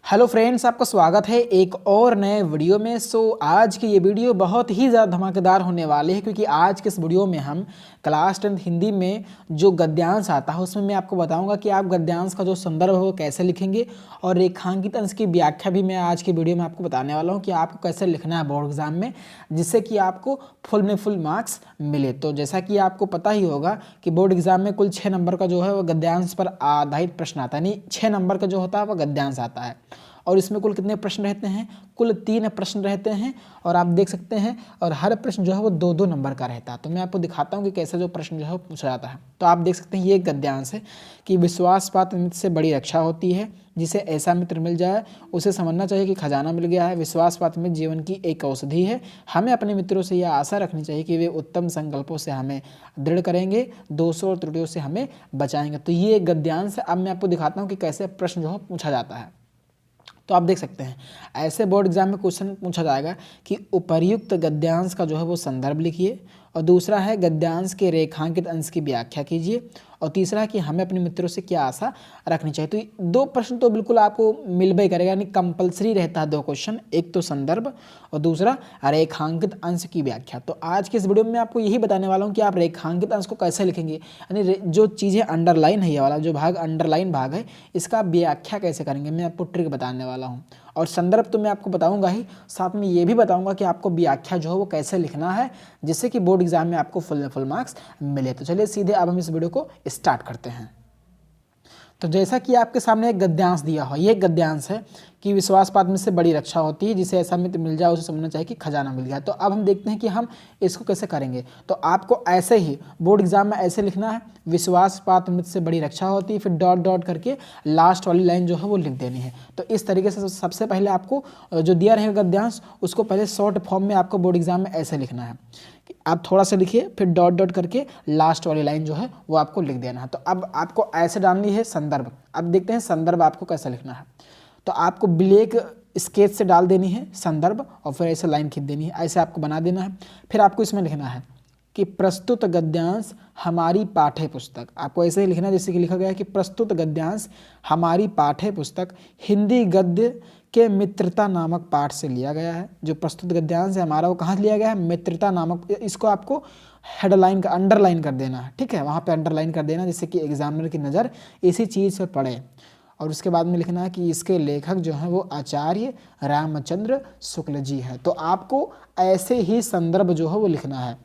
Hello friends, आपका स्वागत है एक और नए वीडियो में। आज की ये वीडियो बहुत ही ज़्यादा धमाकेदार होने वाली है क्योंकि आज के इस वीडियो में हम क्लास 10 हिंदी में जो गद्यांश आता है उसमें मैं आपको बताऊंगा कि आप गद्यांश का जो संदर्भ है वो कैसे लिखेंगे और रेखांकित अंश की व्याख्या भी मैं आज की वीडियो में आपको बताने वाला हूँ कि आपको कैसे लिखना है बोर्ड एग्जाम में, जिससे कि आपको फुल में फुल मार्क्स मिले। तो जैसा कि आपको पता ही होगा कि बोर्ड एग्जाम में कुल 6 नंबर का जो है वो गद्यांश पर आधारित प्रश्न आता है, यानी 6 नंबर का जो होता है वह गद्यांश आता है। और इसमें कुल कितने प्रश्न रहते हैं? कुल 3 प्रश्न रहते हैं और आप देख सकते हैं, और हर प्रश्न जो है वो 2-2 नंबर का रहता है। तो मैं आपको दिखाता हूँ कि कैसे जो प्रश्न जो है वो पूछा जाता है। तो आप देख सकते हैं ये एक गद्यांश है कि विश्वासपात्र मित्र से बड़ी रक्षा होती है, जिसे ऐसा मित्र मिल जाए उसे समझना चाहिए कि खजाना मिल गया है। विश्वासपात्र मित्र जीवन की एक औषधि है। हमें अपने मित्रों से यह आशा रखनी चाहिए कि वे उत्तम संकल्पों से हमें दृढ़ करेंगे, दोषों और त्रुटियों से हमें बचाएंगे। तो ये एक गद्यांश है। अब मैं आपको दिखाता हूँ कि कैसे प्रश्न जो है पूछा जाता है। तो आप देख सकते हैं ऐसे बोर्ड एग्जाम में क्वेश्चन पूछा जाएगा कि उपर्युक्त गद्यांश का जो है वो संदर्भ लिखिए, और दूसरा है गद्यांश के रेखांकित अंश की व्याख्या कीजिए, और तीसरा है कि हमें अपने मित्रों से क्या आशा रखनी चाहिए। तो 2 प्रश्न तो बिल्कुल आपको मिलबे करेगा, यानी कंपलसरी रहता है 2 क्वेश्चन, एक तो संदर्भ और दूसरा रेखांकित अंश की व्याख्या। तो आज के इस वीडियो में आपको यही बताने वाला हूँ कि आप रेखांकित अंश को कैसे लिखेंगे, यानी जो चीज़ें अंडरलाइन है, ये वाला जो भाग अंडरलाइन भाग है, इसका व्याख्या कैसे करेंगे मैं आपको ट्रिक बताने वाला हूँ। और संदर्भ तो मैं आपको बताऊंगा ही, साथ में ये भी बताऊंगा कि आपको व्याख्या जो है वो कैसे लिखना है, जिससे कि बोर्ड एग्जाम में आपको फुल मार्क्स मिले। तो चलिए सीधे अब हम इस वीडियो को स्टार्ट करते हैं। तो जैसा कि आपके सामने एक गद्यांश दिया हो, ये एक गद्यांश है कि विश्वासपात्र मित्र से बड़ी रक्षा होती है, जिसे ऐसा मित्र मिल जाए उसे समझना चाहिए कि खजाना मिल गया। तो अब हम देखते हैं कि हम इसको कैसे करेंगे। तो आपको ऐसे ही बोर्ड एग्जाम में ऐसे लिखना है, विश्वासपात्र मित्र से बड़ी रक्षा होती है, फिर डॉट डॉट करके लास्ट वाली लाइन जो है वो लिख देनी है। तो इस तरीके से सबसे पहले आपको जो दिया रहेगा गद्यांश, उसको पहले शॉर्ट फॉर्म में आपको बोर्ड एग्जाम में ऐसे लिखना है कि आप थोड़ा सा लिखिए, फिर डॉट डॉट करके लास्ट वाली लाइन जो है वो आपको लिख देना है। तो अब आपको ऐसे डालनी है संदर्भ। अब देखते हैं संदर्भ आपको कैसे लिखना है। तो आपको ब्लैक स्केच से डाल देनी है संदर्भ, और फिर ऐसे लाइन खींच देनी है, ऐसे आपको बना देना है। फिर आपको इसमें लिखना है कि प्रस्तुत गद्यांश हमारी पाठ्य पुस्तक। आपको ऐसे ही लिखना है जैसे कि लिखा गया है कि प्रस्तुत गद्यांश हमारी पाठ्य पुस्तक हिंदी गद्य के मित्रता नामक पाठ से लिया गया है। जो प्रस्तुत गद्यांश है हमारा वो कहाँ लिया गया है? मित्रता नामक। इसको आपको हेडलाइन का अंडरलाइन कर देना है, ठीक है, वहाँ पे अंडरलाइन कर देना जिससे कि एग्जामिनर की नज़र इसी चीज़ पर पड़े। और उसके बाद में लिखना है कि इसके लेखक जो हैं वो आचार्य रामचंद्र शुक्ल जी हैं। तो आपको ऐसे ही संदर्भ जो है वो लिखना है।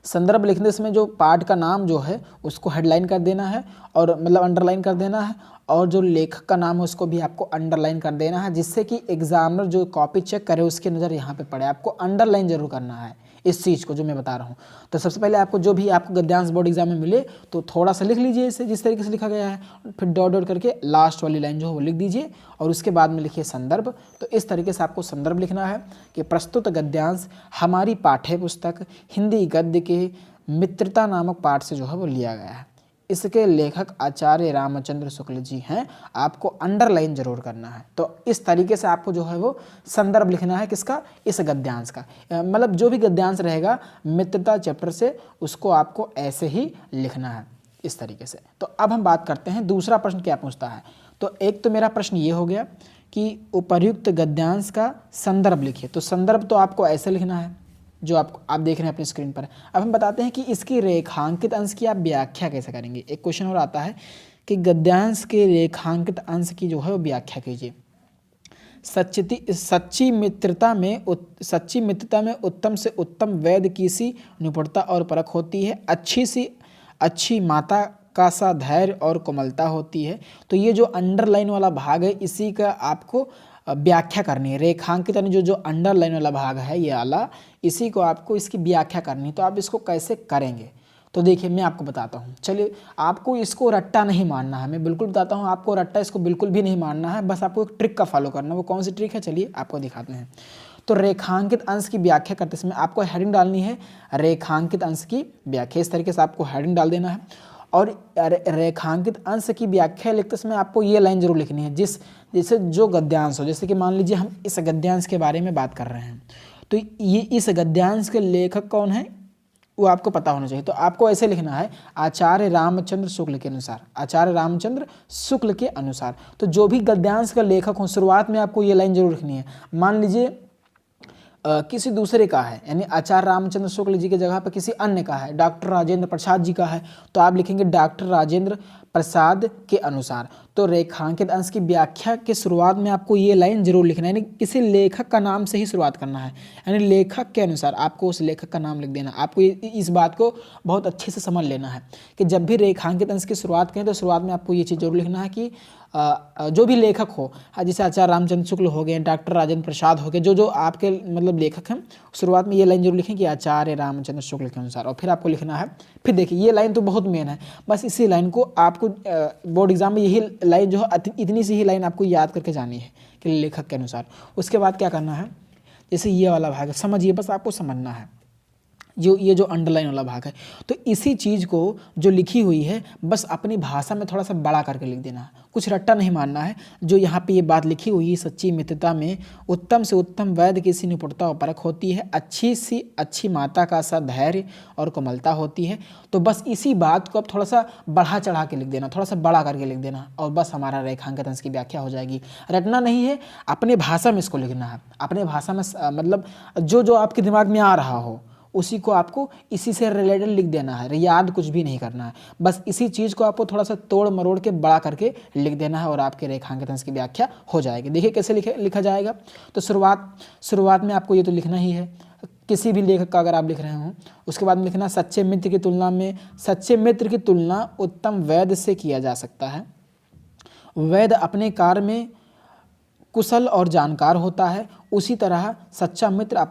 संदर्भ लिखने समय जो पाठ का नाम जो है उसको हेडलाइन कर देना है, और मतलब अंडरलाइन कर देना है, और जो लेखक का नाम है उसको भी आपको अंडरलाइन कर देना है, जिससे कि एग्जामिनर जो कॉपी चेक करे उसकी नज़र यहाँ पे पड़े। आपको अंडरलाइन जरूर करना है इस चीज़ को जो मैं बता रहा हूँ। तो सबसे पहले आपको जो भी आपको गद्यांश बोर्ड एग्जाम में मिले तो थोड़ा सा लिख लीजिए इसे जिस तरीके से लिखा गया है, फिर डॉट डॉट करके लास्ट वाली लाइन जो है वो लिख दीजिए, और उसके बाद में लिखिए संदर्भ। तो इस तरीके से आपको संदर्भ लिखना है कि प्रस्तुत गद्यांश हमारी पाठ्य पुस्तक हिंदी गद्य के मित्रता नामक पाठ से जो है वो लिया गया है। इसके लेखक आचार्य रामचंद्र शुक्ल जी हैं। आपको अंडरलाइन जरूर करना है। तो इस तरीके से आपको जो है वो संदर्भ लिखना है किसका? इस गद्यांश का। मतलब जो भी गद्यांश रहेगा मित्रता चैप्टर से, उसको आपको ऐसे ही लिखना है इस तरीके से। तो अब हम बात करते हैं दूसरा प्रश्न क्या पूछता है। तो एक तो मेरा प्रश्न ये हो गया कि उपर्युक्त गद्यांश का संदर्भ लिखिए। तो संदर्भ तो आपको ऐसे लिखना है जो आप देख रहे हैं अपनी स्क्रीन पर। अब हम बताते हैं कि इसकी रेखांकित अंश की आप व्याख्या कैसे करेंगे। एक क्वेश्चन और आता है कि गद्यांश के रेखांकित अंश की जो है वो व्याख्या कीजिए। सच्ची मित्रता में उत्तम से उत्तम वैद्य की सी निपुणता और परख होती है। अच्छी माता का सा धैर्य और कोमलता होती है। तो ये जो अंडरलाइन वाला भाग है इसी का आपको व्याख्या करनी है। रेखांकित यानी जो अंडरलाइन वाला भाग है ये वाला, इसी को आपको इसकी व्याख्या करनी है। तो आप इसको कैसे करेंगे तो देखिए मैं आपको बताता हूँ। चलिए, आपको इसको रट्टा नहीं मारना है, मैं बिल्कुल बताता हूँ आपको रट्टा इसको बिल्कुल भी नहीं मारना है। बस आपको एक ट्रिक का फॉलो करना है। वो कौन सी ट्रिक है चलिए आपको दिखाते हैं। तो रेखांकित अंश की व्याख्या करते समय आपको हेडिंग डालनी है रेखांकित अंश की व्याख्या। इस तरीके से आपको हेडिंग डाल देना है, और रेखांकित अंश की व्याख्या लिखते समय आपको ये लाइन जरूर लिखनी है जैसे जो गद्यांश हो। जैसे कि मान लीजिए हम इस गद्यांश के बारे में बात कर रहे हैं, तो ये इस गद्यांश के लेखक कौन है? वो आपको पता होना चाहिए। तो आपको ऐसे लिखना है आचार्य रामचंद्र शुक्ल के अनुसार, आचार्य रामचंद्र शुक्ल के अनुसार। तो जो भी गद्यांश का लेखक हो शुरुआत में आपको ये लाइन जरूर लिखनी है। मान लीजिए किसी दूसरे का है, यानी आचार्य रामचंद्र शुक्ल जी की जगह पर किसी अन्य का है, डॉक्टर राजेंद्र प्रसाद जी का है, तो आप लिखेंगे डॉक्टर राजेंद्र प्रसाद के अनुसार। तो रेखांकित अंश की व्याख्या के शुरुआत में आपको ये लाइन जरूर लिखना है, यानी किसी लेखक का नाम से ही शुरुआत करना है, यानी लेखक के अनुसार आपको उस लेखक का नाम लिख देना। आपको इस बात को बहुत अच्छे से समझ लेना है कि जब भी रेखांकित अंश की शुरुआत करें तो शुरुआत में आपको ये चीज़ जरूर लिखना है कि जो भी लेखक हो, जैसे आचार्य रामचंद्र शुक्ल हो गए, डॉक्टर राजेंद्र प्रसाद हो गए, जो आपके मतलब लेखक हैं, शुरुआत में ये लाइन जरूर लिखें कि आचार्य रामचंद्र शुक्ल के अनुसार, और फिर आपको लिखना है। फिर देखिए ये लाइन तो बहुत मेन है, बस इसी लाइन को आपको बोर्ड एग्जाम में यही लाइन जो है इतनी सी ही लाइन आपको याद करके जानी है कि लेखक के अनुसार। उसके बाद क्या करना है, जैसे ये वाला भाग है, समझिए, बस आपको समझना है ये जो अंडरलाइन वाला भाग है, तो इसी चीज़ को जो लिखी हुई है बस अपनी भाषा में थोड़ा सा बड़ा करके लिख देना है, कुछ रट्टा नहीं मानना है। जो यहाँ पे ये बात लिखी हुई है, सच्ची मित्रता में उत्तम से उत्तम वैद्य की सी निपुणता और परख होती है, अच्छी सी अच्छी माता का सा धैर्य और कोमलता होती है। तो बस इसी बात को अब थोड़ा सा बढ़ा चढ़ा के लिख देना, थोड़ा सा बड़ा करके लिख देना, और बस हमारा रेखांकित अंश की व्याख्या हो जाएगी। रटना नहीं है, अपने भाषा में इसको लिखना है, अपने भाषा में मतलब जो आपके दिमाग में आ रहा हो उसी को आपको इसी से रिलेटेड लिख देना है, याद कुछ भी नहीं करना है, बस इसी चीज़ को आपको थोड़ा सा तोड़ मरोड़ के बड़ा करके लिख देना है और आपके रेखांकित अंश की व्याख्या हो जाएगी। देखिए कैसे लिखा जाएगा। तो शुरुआत में आपको ये तो लिखना ही है, किसी भी लेखक का अगर आप लिख रहे हो। उसके बाद में लिखना सच्चे मित्र की तुलना में, सच्चे मित्र की तुलना उत्तम वैद्य से किया जा सकता है। वैद्य अपने कार्य में कुशल और जानकार होता है, उसी तरह सच्चा मित्र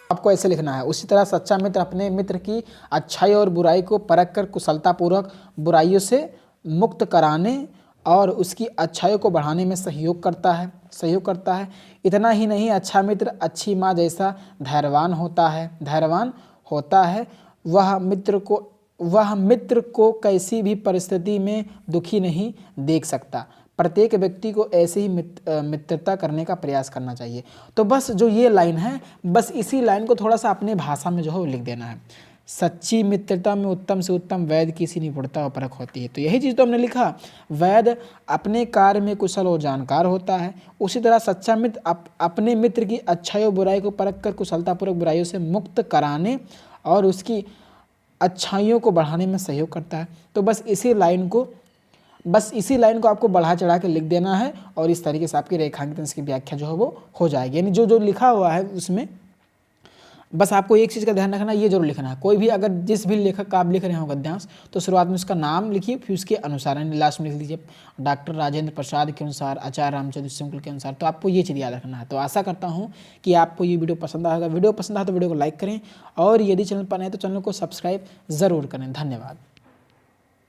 आपको ऐसे लिखना है, उसी तरह सच्चा मित्र अपने मित्र की अच्छाई और बुराई को परख कर कुशलतापूर्वक बुराइयों से मुक्त कराने और उसकी अच्छाइयों को बढ़ाने में सहयोग करता है। इतना ही नहीं, अच्छा मित्र अच्छी माँ जैसा धैर्यवान होता है। वह मित्र को कैसी भी परिस्थिति में दुखी नहीं देख सकता। प्रत्येक व्यक्ति को ऐसे ही मित्रता करने का प्रयास करना चाहिए। तो बस जो ये लाइन है, बस इसी लाइन को थोड़ा सा अपने भाषा में जो है वो लिख देना है। सच्ची मित्रता में उत्तम से उत्तम वैद्य की सी निपुणता और परख होती है। तो यही चीज़ तो हमने लिखा, वैद्य अपने कार्य में कुशल और जानकार होता है, उसी तरह सच्चा मित्र अपने मित्र की अच्छाई और बुराई को परख कर कुशलतापूर्वक बुराइयों से मुक्त कराने और उसकी अच्छाइयों को बढ़ाने में सहयोग करता है। तो बस इसी लाइन को आपको बढ़ा चढ़ा के लिख देना है और इस तरीके से आपकी रेखांकित अंश की व्याख्या जो है वो हो जाएगी। यानी जो लिखा हुआ है उसमें बस आपको एक चीज़ का ध्यान रखना, ये जरूर लिखना है। कोई भी अगर जिस भी लेखक का आप लिख रहे हो गद्यांश, तो शुरुआत में उसका नाम लिखिए, फिर उसके अनुसार यानी लास्ट में लिख दीजिए डॉक्टर राजेंद्र प्रसाद के अनुसार, आचार्य रामचंद्र शुक्ल के अनुसार। तो आपको ये चीज़ याद रखना है। तो आशा करता हूँ कि आपको ये वीडियो पसंद आएगा। वीडियो पसंद आए तो वीडियो को लाइक करें और यदि चैनल पर नए तो चैनल को सब्सक्राइब ज़रूर करें। धन्यवाद।